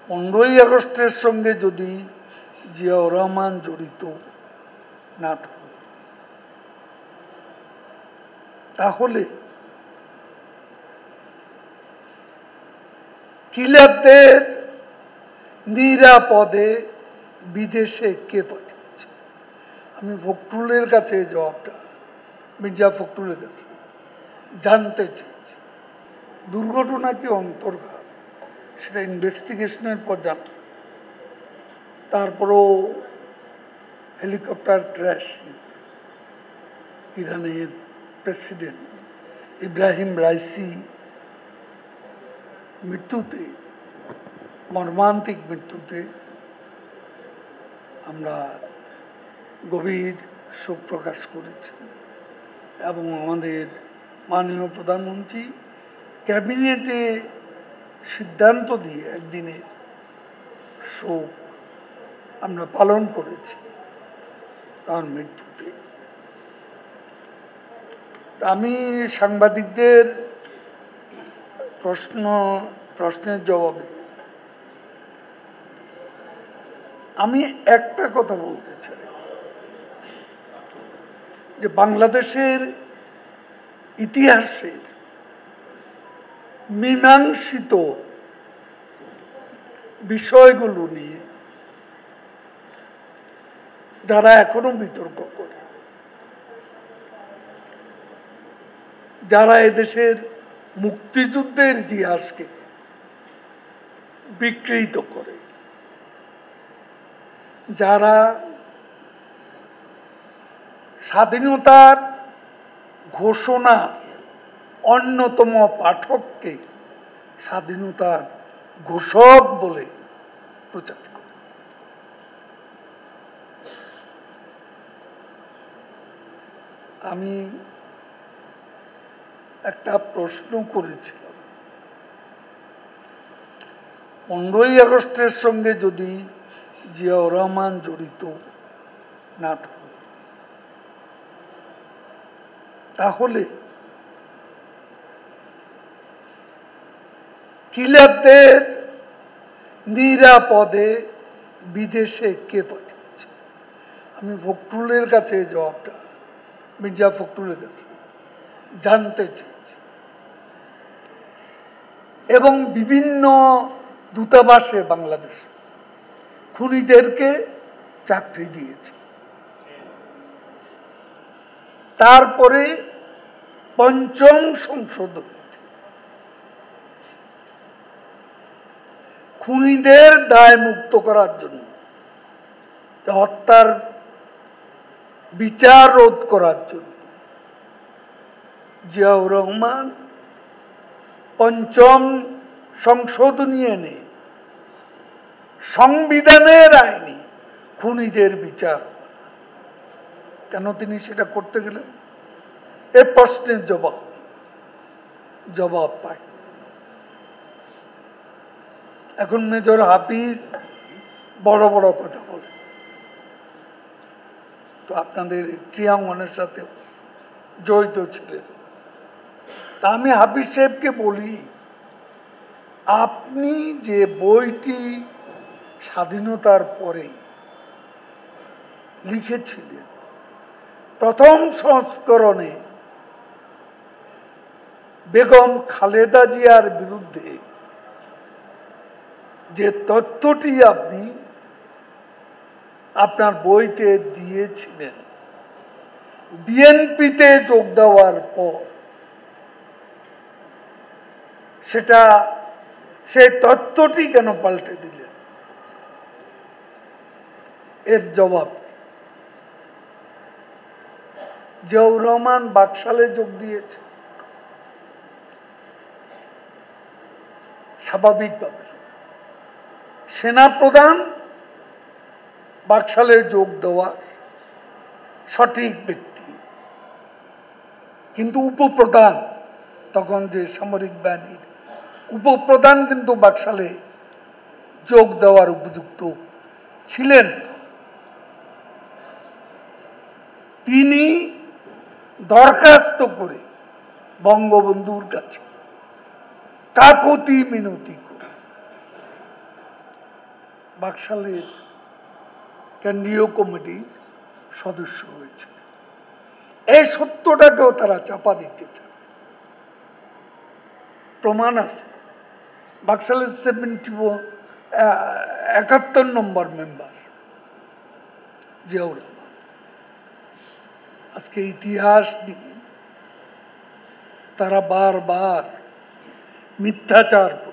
15ই আগস্টের সঙ্গে যদি জিয়াউর রহমান জড়িত না থাকত, তাহলে কিলারদের নিরাপদে বিদেশে কে পাঠিয়েছে? আমি ফখরুলের কাছে জবাবটা, মির্জা ফখরুলের কাছে জানতে চেয়েছি। দুর্ঘটনা কি অন্তর্ঘাত, সেটা ইনভেস্টিগেশনের পর জান। তারপরও হেলিকপ্টার ক্র্যাশ, ইরানের প্রেসিডেন্ট ইব্রাহিম রাইসি মৃত্যুতে, মর্মান্তিক মৃত্যুতে আমরা গভীর শোক প্রকাশ করেছি এবং আমাদের মাননীয় প্রধানমন্ত্রী ক্যাবিনেটে সিদ্ধান্ত দিয়ে একদিনের শোক আমরা পালন করেছি তার মৃত্যুতে। আমি সাংবাদিকদের প্রশ্নের জবাবে আমি একটা কথা বলতে চাই, যে বাংলাদেশের ইতিহাসের মীমাংসিত বিষয়গুলো নিয়ে যারা এখনো বিতর্ক করে, যারা এদেশের মুক্তিযুদ্ধের ইতিহাসকে বিকৃত করে, যারা স্বাধীনতার ঘোষণার অন্যতম পাঠককে স্বাধীনতার ঘোষক বলে প্রচার করে, আমি একটা প্রশ্ন করেছিলাম, 15ই আগস্টের সঙ্গে যদি জিয়াউর রহমান জড়িত না থাকত, তাহলে কিলারদের নিরাপদে বিদেশে কে পাঠিয়েছে? আমি ফখরুলের কাছে জবাবটা, মির্জা ফখরুলের কাছে জানতে চেয়েছি এবং বিভিন্ন দূতাবাসে বাংলাদেশ খুনিদেরকে চাকরি দিয়েছে। তারপরে পঞ্চম সংশোধনীতে খুনিদের দায় মুক্ত করার জন্য, হত্যার বিচার রোধ করার জন্য জিয়াউর রহমান পঞ্চম সংশোধনী এনে সংবিধানের আইনে খুনিদের বিচার। কেন তিনি সেটা করতে গেলেন? এ প্রশ্নের জবাব পাই। এখন মেজর হাফিজ বড় বড় কথা বলে, তো আপনাদের ক্রিয়াঙ্গনের সাথে জড়িত ছিলেন। তা আমি হাফিজ সাহেবকে বলি, আপনি যে বইটি স্বাধীনতার পরে লিখেছিলেন, প্রথম সংস্করণে বেগম খালেদা জিয়ার বিরুদ্ধে যে তথ্যটি আপনি আপনার বইতে দিয়েছিলেন, বিএনপিতে যোগ দেওয়ার পর সেই তথ্যটি কেন পাল্টে দিলেন? এর জবাব, জিয়াউর রহমান বাকশালে যোগ দিয়েছে স্বাভাবিকভাবে, সেনাপ্রধান বাকশালে যোগ দেওয়ার সঠিক ব্যক্তি, কিন্তু উপপ্রধান, তখন যে সামরিক বাহিনীর উপপ্রধান কিন্তু বাকশালে যোগ দেওয়ার উপযুক্ত ছিলেন। তিনি দরখাস্ত করে বঙ্গবন্ধুর কাছে কাকুতি মিনতি করে বাকশালের কেন্দ্রীয় কমিটির সদস্য হয়েছে। এই সত্যটাকেও তারা চাপা দিতে চায়। প্রমাণ আছে। বাকশালের 71 নম্বর মেম্বার জিয়াউর রহমান। আজকে ইতিহাস নিয়ে তারা বারবার মিথ্যাচার